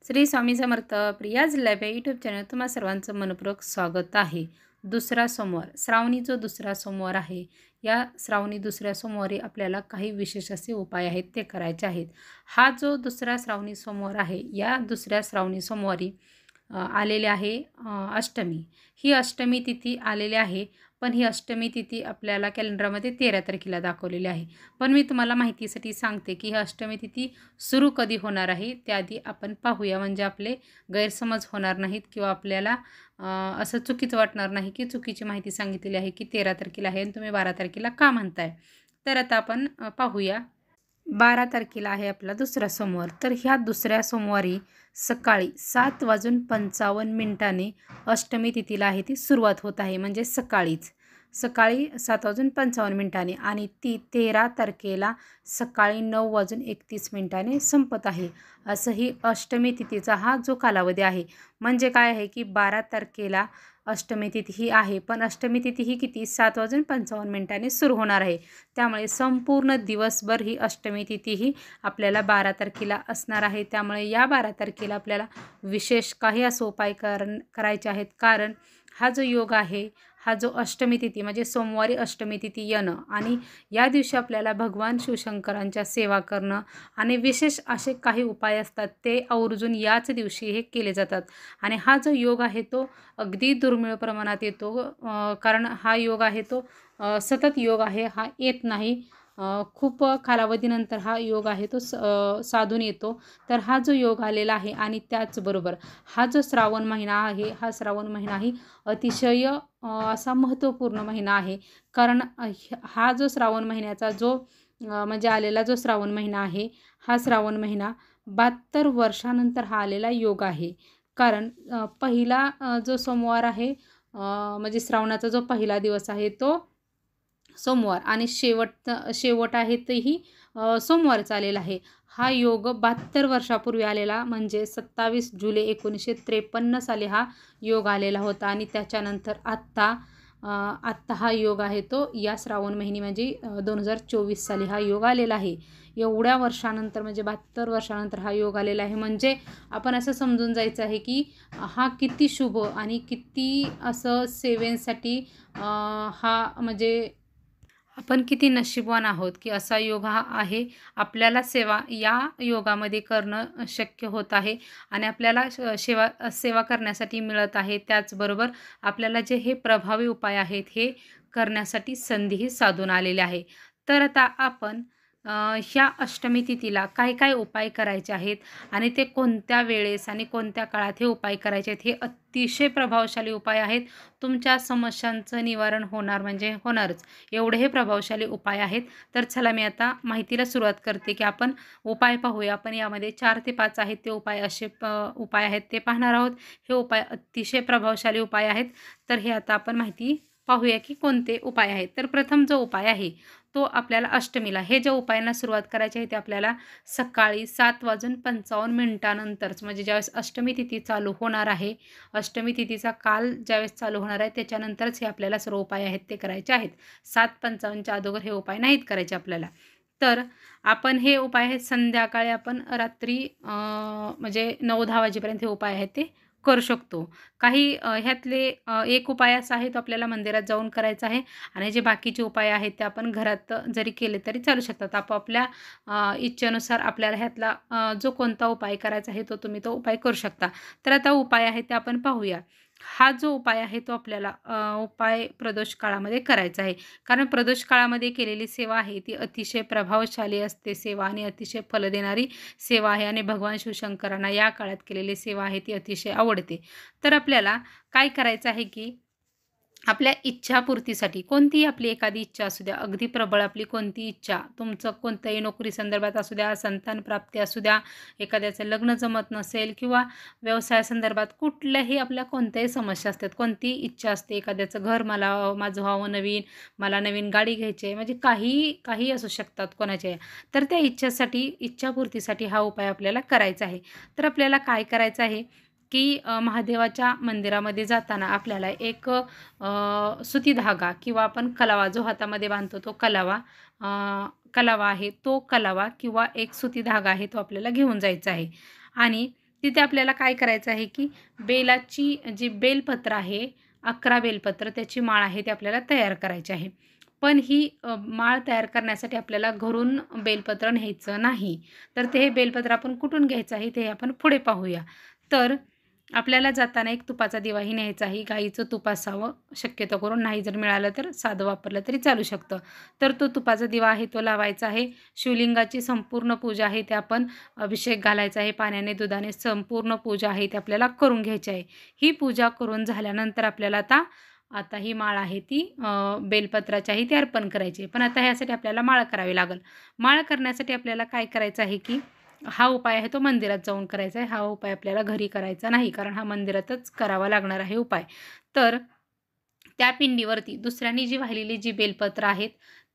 Shri Swami Samarth Priya's life या YouTube channel तुम्हा सर्वांचं मनपूर्वक स्वागत आहे। दुसरा सोमवार, श्रावणी जो दुसरा सोमवार आहे, या श्रावणी दुसऱ्या सोमवारी आपल्याला काही विशेष असे उपाय आहेत ते करायचे आहेत। हा जो दुसरा श्रावणी सोमवार आहे, या दुसऱ्या श्रावणी सोमवारी आलेले आहे अष्टमी। ही अष्टमी तिथी आलेली आहे, पण ही अष्टमी तिथी आपल्याला कॅलेंडरमध्ये 13 तारखेला दाखवलेली आहे। पण मी तुम्हाला माहितीसाठी सांगते की ही अष्टमी तिथी सुरू कधी होणार आहे, त्याआधी आपण पाहूया, म्हणजे आपले गैरसमज होणार नाहीत किंवा आपल्याला असं चुकीचं वाटणार नाही की चुकीची माहिती सांगितलेली आहे की 13 तारखेला आहे आणि तुम्ही 12 तारखेला का म्हणताय। तर आता आपण पाहूया। 12 तारखेला आहे आपला दुसरा सोमवार। तर ह्या दुसऱ्या सोमवारी सकाळी 7:55 अष्टमी तिथीला आहे ती सुरुवात होत आहे, म्हणजे सकाळी 7:55 आणि ती 13 तारखेला सकाळी 9:31 संपत आहे। असं ही अष्टमी तिथीचा हा जो कालावधी आहे, म्हणजे काय आहे की 12 तारखेला अष्टमी तिथी ही आहे, पण अष्टमी तिथी ही किती 7:55 सुरू होणार आहे। त्यामुळे संपूर्ण दिवसभर ही अष्टमी तिथी ही आपल्याला 12 तारखेला असणार आहे। त्यामुळे या 12 तारखेला आपल्याला विशेष काही असं उपाय करायचे आहेत, कारण हा जो योग आहे, हा जो अष्टमी तिथी म्हणजे सोमवारी अष्टमी तिथी येणं आणि या दिवशी आपल्याला भगवान शिवशंकरांच्या सेवा करणं आणि विशेष असे काही उपाय असतात ते आवर्जून याच दिवशी हे केले जातात। आणि हा जो योग आहे तो अगदी दुर्मिळ प्रमाणात येतो, कारण हा योग आहे तो सतत योग आहे, हा येत नाही। खूप कालावधीनंतर हा योग आहे तो साधून येतो। तर हा जो योग आलेला आहे आणि त्याचबरोबर हा जो श्रावण महिना आहे, हा श्रावण महिना ही अतिशय असा महत्त्वपूर्ण महिना आहे, कारण हा जो श्रावण महिन्याचा जो म्हणजे आलेला जो श्रावण महिना आहे, हा श्रावण महिना 72 वर्षानंतर हा आलेला योग आहे। कारण पहिला जो सोमवार आहे, म्हणजे श्रावणाचा जो पहिला दिवस आहे तो सोमवार आणि शेवट आहे तेही सोमवार आलेला आहे। हा योग 72 वर्षापूर्वी आलेला, म्हणजे 27 जुलै 1953 साली हा योग आलेला होता आणि त्याच्यानंतर आत्ता हा योग आहे तो या श्रावण महिने म्हणजे 2024 साली हा योग आलेला आहे। एवढ्या वर्षानंतर म्हणजे 72 वर्षानंतर हा योग आलेला आहे, म्हणजे आपण असं समजून जायचं आहे की हा किती शुभ आणि किती असं सेवेसाठी हा म्हणजे आपण किती नशीबवान आहोत की असा योग हा आहे। आपल्याला सेवा या योगामध्ये करणं शक्य होत आहे आणि आपल्याला सेवा करण्यासाठी मिळत आहे। त्याचबरोबर आपल्याला जे हे प्रभावी उपाय आहेत हे करण्यासाठी संधीही साधून आलेले आहे। तर आता आपण ह्या अष्टमी तिथीला काय काय उपाय करायचे आहेत आणि ते कोणत्या वेळेस आणि कोणत्या काळात हे उपाय करायचे आहेत, हे अतिशय प्रभावशाली उपाय आहेत। तुमच्या समस्यांचं निवारण होणार म्हणजे होणारच, एवढे हे प्रभावशाली उपाय आहेत। तर चला मी आता माहितीला सुरुवात करते की आपण उपाय पाहूया। आपण यामध्ये 4 ते 5 आहेत ते उपाय असे उपाय आहेत ते पाहणार आहोत। हे उपाय अतिशय प्रभावशाली उपाय आहेत। तर हे आता आपण माहिती पाहूया की कोणते उपाय आहेत। तर प्रथम जो उपाय आहे तो आपल्याला अष्टमीला, हे ज्या उपायांना सुरुवात करायची आहे ते आपल्याला सकाळी 7:55 म्हणजे ज्यावेळेस अष्टमी तिथी चालू होणार आहे, अष्टमी तिथीचा काल ज्यावेळेस चालू होणार आहे त्याच्यानंतरच हे आपल्याला सर्व उपाय आहेत ते करायचे आहेत। 7:55च्या अगोदर हे उपाय नाहीत करायचे आपल्याला। तर आपण हे उपाय आहेत संध्याकाळी आपण रात्री म्हणजे 9-10 वाजेपर्यंत हे उपाय आहेत ते करू शकतो। काही ह्यातले एक उपाय असा आहे तो आपल्याला मंदिरात जाऊन करायचा आहे आणि जे बाकीचे उपाय आहेत ते आपण घरात जरी केले तरी चालू शकतात। आपापल्या इच्छेनुसार आपल्याला ह्यातला जो कोणता उपाय करायचा आहे तुम्ही तो उपाय करू शकता। तर आता उपाय आहे ते आपण पाहूया। हा जो उपाय आहे तो आपल्याला उपाय प्रदोष काळामध्ये करायचा आहे, कारण प्रदोष काळामध्ये केलेली सेवा आहे ती अतिशय प्रभावशाली असते सेवा आणि अतिशय फल देणारी सेवा आहे आणि भगवान शिवशंकरांना या काळात केलेली सेवा आहे ती अतिशय आवडते। तर आपल्याला काय करायचं आहे की आपल्या इच्छापूर्तीसाठी कोणतीही आपली एखादी इच्छा असू द्या, अगदी प्रबळ आपली कोणती इच्छा, तुमचं कोणत्याही नोकरी संदर्भात असू द्या, संतान प्राप्ती असू द्या, एखाद्याचं लग्न जमत नसेल किंवा व्यवसायासंदर्भात कुठल्याही आपल्या कोणत्याही समस्या असतात, कोणतीही इच्छा असते, एखाद्याचं घर माझं व्हावं नवीन, मला नवीन गाडी घ्यायची आहे, म्हणजे काही असू शकतात कोणाच्या। तर त्या इच्छापूर्तीसाठी हा उपाय आपल्याला करायचा आहे। तर आपल्याला काय करायचं आहे की महादेवाच्या मंदिरामध्ये जाताना आपल्याला एक सुती धागा किंवा आपण कलावा जो हातामध्ये बांधतो तो कलावा आहे, तो कलावा किंवा एक सुती धागा आहे तो आपल्याला घेऊन जायचा आहे। आणि तिथे आपल्याला काय करायचं आहे की बेलाची जी बेलपत्र आहे 11 बेलपत्र त्याची माळ आहे ती आपल्याला तयार करायची आहे. पण ही माळ तयार करण्यासाठी आपल्याला घरून बेलपत्र न्यायचं नाही. तर ते हे बेलपत्र आपण कुठून घ्यायचं आहे ते आपण पुढे पाहूया. तर आपल्याला जाताना एक तुपाचा दिवाही न्यायचा आहे. गाईचं तूप असावं शक्यतो करून, नाही जर मिळालं तर साधं वापरलं तरी चालू शकतं. तर तो तुपाचा दिवा आहे तो लावायचा आहे. शिवलिंगाची संपूर्ण पूजा आहे ते आपण अभिषेक घालायचा आहे पाण्याने, दुधाने संपूर्ण पूजा आहे ती आपल्याला करून घ्यायची आहे. ही पूजा करून झाल्यानंतर आपल्याला आता आता ही माळ आहे ती बेलपत्राची आहे ती अर्पण करायची आहे. पण आता ह्यासाठी आपल्याला माळ करावी लागेल. माळ करण्यासाठी आपल्याला काय करायचं आहे की हा उपाय आहे तो मंदिरात जाऊन करायचा आहे. हा उपाय आपल्याला घरी करायचा नाही, कारण हा मंदिरातच करावा लागणार आहे उपाय. तर त्या पिंडीवरती दुसऱ्यांनी जी वाहिलेली जी बेलपत्र आहेत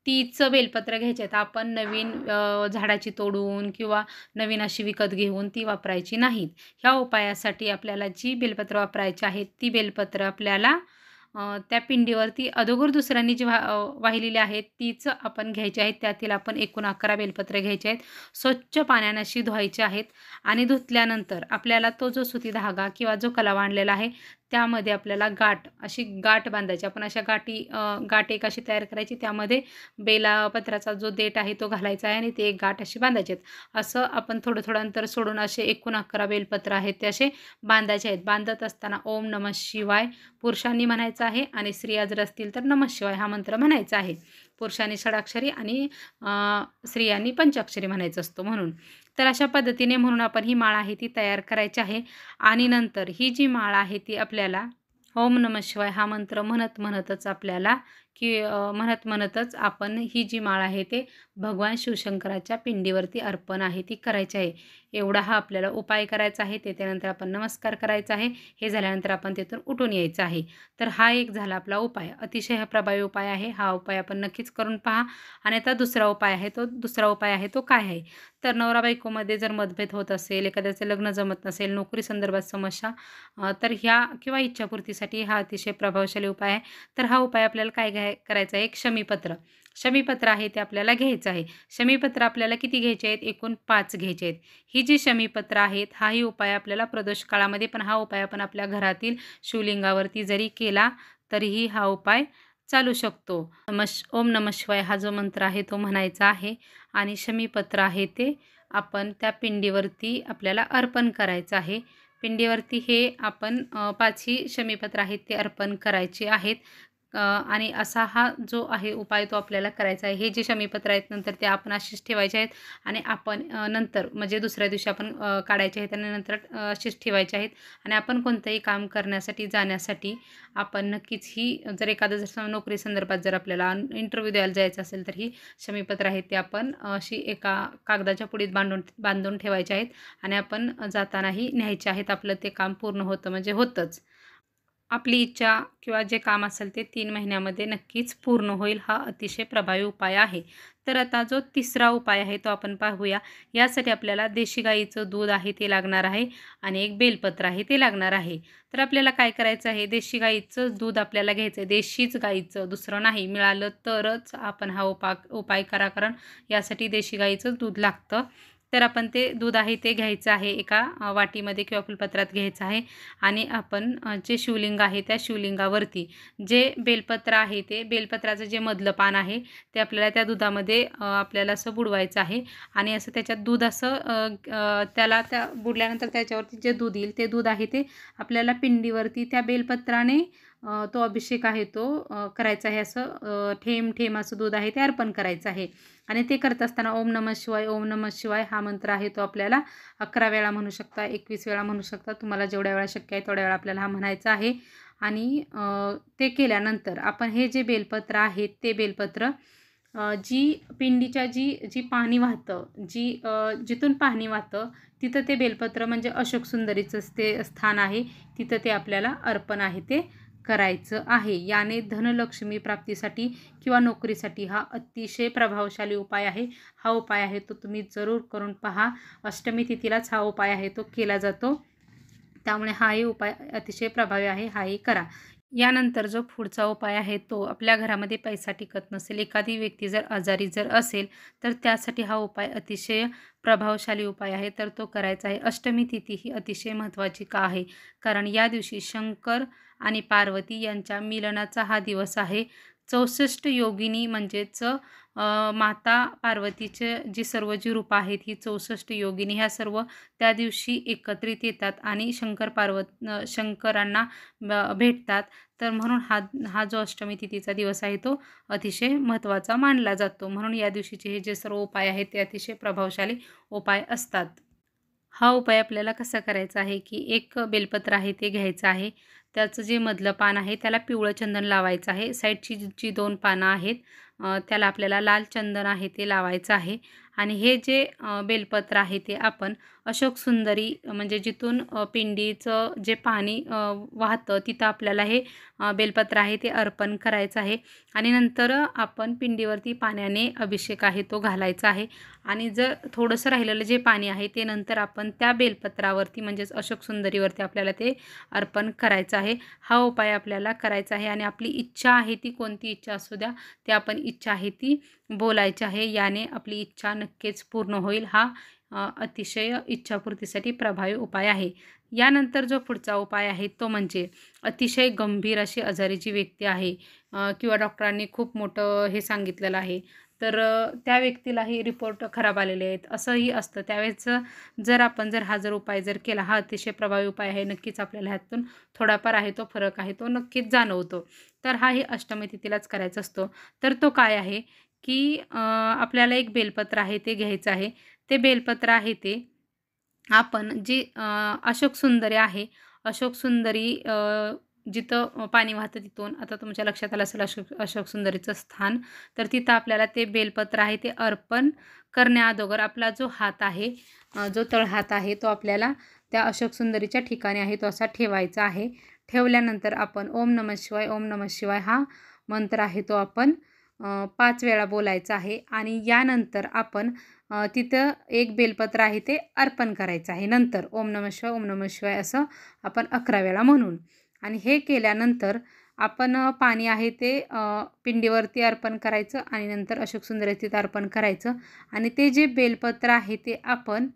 तीच बेलपत्र घ्यायची आहेत. आपण नवीन झाडाची तोडून किंवा नवीन अशी विकत घेऊन ती वापरायची नाहीत. ह्या उपायासाठी आपल्याला जी बेलपत्र वापरायची आहेत ती बेलपत्र आपल्याला त्या पिंडीवरती अगोदर दुसऱ्यांनी जी वाहिलेली आहेत तीच आपण घ्यायची आहेत. त्यातील आपण एकूण 11 बेलपत्र घ्यायचे आहेत. स्वच्छ पाण्याने अशी धुवायची आहेत आणि धुतल्यानंतर आपल्याला तो जो सुती धागा किंवा जो कलावा आणलेला आहे त्यामध्ये आपल्याला अशी गाठ बांधायची. आपण अशा गाठ एक अशी तयार करायची, त्यामध्ये बेलपत्राचा जो देठ आहे तो घालायचा आहे आणि ते एक गाठ अशी बांधायची आहेत. असं आपण थोडं थोडं अंतर सोडून असे एकूण 11 बेलपत्र आहेत ते असे बांधायचे आहेत. बांधत असताना ओम नमः शिवाय पुरुषांनी म्हणायचं आहे आणि स्त्रिया जर असतील तर नमः शिवाय हा मंत्र म्हणायचा आहे. पुरुषांनी षडाक्षरी आणि स्त्रियांनी पंचाक्षरी म्हणायचं असतो म्हणून. तर अशा पद्धतीने म्हणून आपण ही माळ आहे ती तयार करायची आहे. आणि नंतर ही जी माळ आहे ती आपल्याला ओम नमः शिवाय हा मंत्र म्हणतच आपल्याला म्हणतच आपण ही जी माळ आहे ते भगवान शिवशंकराच्या पिंडीवरती अर्पण आहे ती करायची आहे. एवढा हा आपल्याला उपाय करायचा आहे. त्यानंतर आपण नमस्कार करायचा आहे. हे झाल्यानंतर आपण तिथून उठून यायचं आहे. तर हा एक झाला आपला उपाय. अतिशय हा प्रभावी उपाय आहे. हा उपाय आपण नक्कीच करून पहा. आणि आता दुसरा उपाय आहे तो काय आहे, तर नवरा बायकोमध्ये जर मतभेद होत असेल, एखाद्याचं लग्न जमत नसेल, नोकरी संदर्भात समस्या, तर ह्या किंवा इच्छापूर्तीसाठी हा अतिशय प्रभावशाली उपाय आहे. तर हा उपाय आपल्याला काय करायचा आहे, एक शमीपत्र आहे ते आपल्याला घ्यायचं आहे. शमीपत्र आपल्याला किती घ्यायचे आहेत, एकूण 5 घ्यायचे आहेत. ही जी शमीपत्र आहेत हाही उपाय आपल्याला प्रदोष काळामध्ये, पण हा उपाय आपण आपल्या घरातील शिवलिंगावरती जरी केला तरीही हा उपाय चालू शकतो. ओम नमः शिवाय हा जो मंत्र आहे तो म्हणायचा आहे आणि शमीपत्र आहे ते आपण त्या पिंडीवरती आपल्याला अर्पण करायचं आहे. पिंडीवरती हे आपण 5ही शमीपत्र आहेत ते अर्पण करायचे आहेत. आणि असा हा जो आहे उपाय तो आपल्याला करायचा आहे. हे जे शमीपत्र आहेत नंतर ते आपण अशीच ठेवायचे आहेत आणि आपण नंतर म्हणजे दुसऱ्या दिवशी आपण काढायचे आहेत आणि नंतर अशीच ठेवायचे आहेत. आणि आपण कोणतंही काम करण्यासाठी जाण्यासाठी आपण नक्कीच ही जर एखादं जर नोकरी संदर्भात जर आपल्याला इंटरव्ह्यू द्यायला जायचं असेल तर ही शमीपत्र आहेत ते आपण अशी एका कागदाच्या पुडीत बांधून ठेवायचे आहेत आणि आपण जातानाही न्यायचे आहेत. आपलं ते काम पूर्ण होतं म्हणजे होतंच. आपली इच्छा किंवा जे काम असेल ते 3 महिन्यामध्ये नक्कीच पूर्ण होईल. हा अतिशय प्रभावी उपाय आहे. तर आता जो तिसरा उपाय आहे तो आपण पाहूया. यासाठी आपल्याला देशी गाईचं दूध आहे ते लागणार आहे आणि एक बेलपत्र आहे ते लागणार आहे. तर आपल्याला काय करायचं आहे, देशी गाईचं दूध आपल्याला घ्यायचं आहे. देशीच गाईचं, दुसरं नाही. मिळालं तरच आपण हा उपाय करा, कारण यासाठी देशी गाईचं दूध लागतं. तर आपण ते दूध आहे ते घ्यायचं आहे, एका वाटीमध्ये किंवा फुलपत्रात घ्यायचं आहे आणि आपण जे शिवलिंग आहे त्या शिवलिंगावरती जे बेलपत्र आहे ते बेलपत्राचं जे मधलं पान आहे ते आपल्याला त्या दुधामध्ये आपल्याला असं बुडवायचं आहे आणि असं त्याच्यात दूध असं त्याला त्या बुडल्यानंतर त्याच्यावरती जे दूध येईल ते दूध आहे ते आपल्याला पिंडीवरती त्या बेलपत्राने तो अभिषेक आहे तो करायचा आहे. असं ठेम असं दूध आहे ते अर्पण करायचं आहे. आणि ते करत असताना ओम नमः शिवाय हा मंत्र आहे तो आपल्याला 11 वेळा म्हणू शकता, 21 वेळा म्हणू शकता. तुम्हाला जेवढ्या वेळा शक्य आहे तेवढ्या वेळा आपल्याला हा म्हणायचा आहे. आणि ते केल्यानंतर आपण हे जे बेलपत्र आहेत ते बेलपत्र जी पिंडीच्या जी पाणी वाहतं, जिथून पाणी वाहतं तिथं ते बेलपत्र म्हणजे अशोक सुंदरीचं ते स्थान आहे, तिथं ते आपल्याला अर्पण आहे ते करायचं आहे. याने धनलक्ष्मी प्राप्तीसाठी किंवा नोकरीसाठी हा अतिशय प्रभावशाली उपाय आहे. हा उपाय आहे तो तुम्ही जरूर करून पहा. अष्टमी तिथीलाच हा उपाय आहे तो केला जातो. त्यामुळे हाही उपाय अतिशय प्रभावी आहे, हाही करा. यानंतर जो पुढचा उपाय आहे तो आपल्या घरामध्ये पैसा टिकत नसेल, एखादी व्यक्ती जर आजारी असेल तर त्यासाठी हा उपाय अतिशय प्रभावशाली उपाय आहे तर तो करायचा आहे. अष्टमी तिथी ही अतिशय महत्त्वाची का आहे? कारण या दिवशी शंकर आणि पार्वती यांच्या मिलनाचा हा दिवस आहे. 64 योगिनी म्हणजेच माता पार्वतीचे जी रूपं आहेत ही 64 योगिनी ह्या सर्व त्या दिवशी एकत्रित येतात आणि शंकरांना भेटतात. तर म्हणून हा जो अष्टमी तिथीचा दिवस आहे तो अतिशय महत्त्वाचा मानला जातो. म्हणून या दिवशीचे हे जे सर्व उपाय आहेत ते अतिशय प्रभावशाली उपाय असतात. हा उपाय आपल्याला कसा करायचा आहे की एक बेलपत्र आहे ते घ्यायचं आहे. त्याचं जे मधलं पान आहे त्याला पिवळं चंदन लावायचं आहे. साईडची जी 2 पानं आहेत त्याला आपल्याला लाल चंदन आहे ते लावायचं आहे. आणि हे जे बेलपत्र आहे ते आपण अशोक सुंदरी म्हणजे जिथून पिंडीचं जे पाणी वाहतं तिथं आपल्याला हे बेलपत्र आहे ते अर्पण करायचं आहे. आणि नंतर आपण पिंडीवरती पाण्याने अभिषेक आहे तो घालायचा आहे. आणि जर थोडंसं राहिलेलं जे पाणी आहे ते नंतर आपण त्या बेलपत्रावरती म्हणजेच अशोक सुंदरीवरती आपल्याला ते अर्पण करायचं आहे. हा उपाय आपल्याला करायचा आहे आणि आपली इच्छा आहे ती कोणती इच्छा असू द्या ते आपण इच्छा आहे ती बोलायची आहे. याने आपली इच्छा नक्कीच पूर्ण होईल. हा अतिशय इच्छापूर्तीसाठी प्रभावी उपाय आहे. यानंतर जो पुढचा उपाय आहे तो म्हणजे अतिशय गंभीर अशी आजारी जी व्यक्ती आहे किंवा डॉक्टरांनी खूप मोठं हे सांगितलेलं आहे तर त्या व्यक्तीलाही रिपोर्ट खराब आलेले आहेत असंही असतं. त्यावेळेस जर हा उपाय केला हा अतिशय प्रभावी उपाय आहे. नक्कीच आपल्याला ह्यातून थोडाफार आहे तो फरक आहे तो नक्कीच जाणवतो. तर हाही अष्टमी तिथीलाच करायचा असतो. तर तो काय आहे की आपल्याला एक बेलपत्र आहे ते घ्यायचं आहे. ते बेलपत्र आहे ते आपण जी अशोक सुंदरी आहे, अशोक सुंदरी जिथं पाणी वाहतं तिथून आता तुमच्या लक्षात आलं असेल अशोक सुंदरीचं स्थान. तर तिथं आपल्याला ते बेलपत्र आहे ते अर्पण करण्याअगोदर आपला जो हात आहे जो तळहात आहे तो आपल्याला त्या अशोक सुंदरीच्या ठिकाणी आहे तो असा ठेवायचा आहे. ठेवल्यानंतर आपण ओम नमः शिवाय, ओम नमः शिवाय हा मंत्र आहे तो आपण 5 वेळा बोलायचा आहे. आणि यानंतर आपण तिथं एक बेलपत्र आहे ते अर्पण करायचं आहे. नंतर ओम नमः शिवाय, ओम नमः शिवाय असं आपण 11 वेळा म्हणून. आणि हे केल्यानंतर आपण पाणी आहे ते पिंडीवरती अर्पण करायचं आणि नंतर अशोक सुंदरी तिथं अर्पण करायचं. आणि ते जे बेलपत्र आहे ते आपण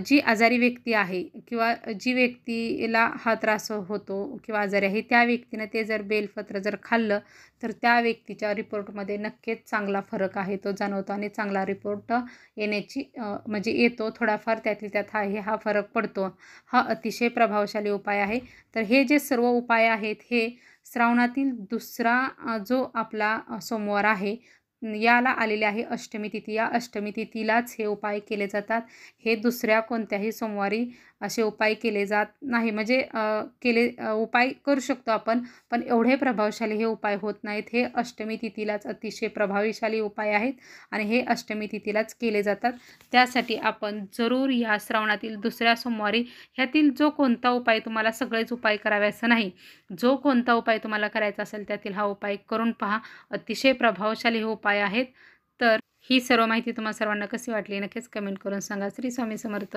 जी आजारी व्यक्ती आहे किंवा जी व्यक्तीला हा त्रास होतो किंवा आजारी आहे त्या व्यक्तीनं ते जर बेलपत्र खाल्लं तर त्या व्यक्तीच्या रिपोर्टमध्ये नक्कीच चांगला फरक आहे तो जाणवतो आणि चांगला रिपोर्ट येण्याची म्हणजे येतो. थोडाफार त्यातली त्यात हा फरक पडतो. हा अतिशय प्रभावशाली उपाय आहे. तर हे जे सर्व उपाय आहेत हे श्रावणातील दुसरा जो आपला सोमवार आहे याला आलेले आहे अष्टमी तिथी. या अष्टमी तिथीलाच हे उपाय केले जातात. हे दुसऱ्या कोणत्याही सोमवारी असे उपाय केले जात नाही. म्हणजे उपाय करू शकतो आपण पण एवढे प्रभावशाली हे उपाय होत नाहीत. हे अष्टमी तिथीलाच अतिशय प्रभावशाली उपाय आहेत आणि हे अष्टमी तिथीलाच केले जातात. त्यासाठी आपण जरूर या श्रावणातील दुसऱ्या सोमवारी ह्यातील जो कोणता उपाय तुम्हाला सगळेच उपाय करावे असं नाही, जो कोणता उपाय तुम्हाला करायचा असेल त्यातील हा उपाय करून पहा. अतिशय प्रभावशाली हे उपाय आहेत. तर ही सर्व माहिती तुम्हाला सर्वांना कशी वाटली नक्कीच कमेंट करून सांगा. श्री स्वामी समर्थ.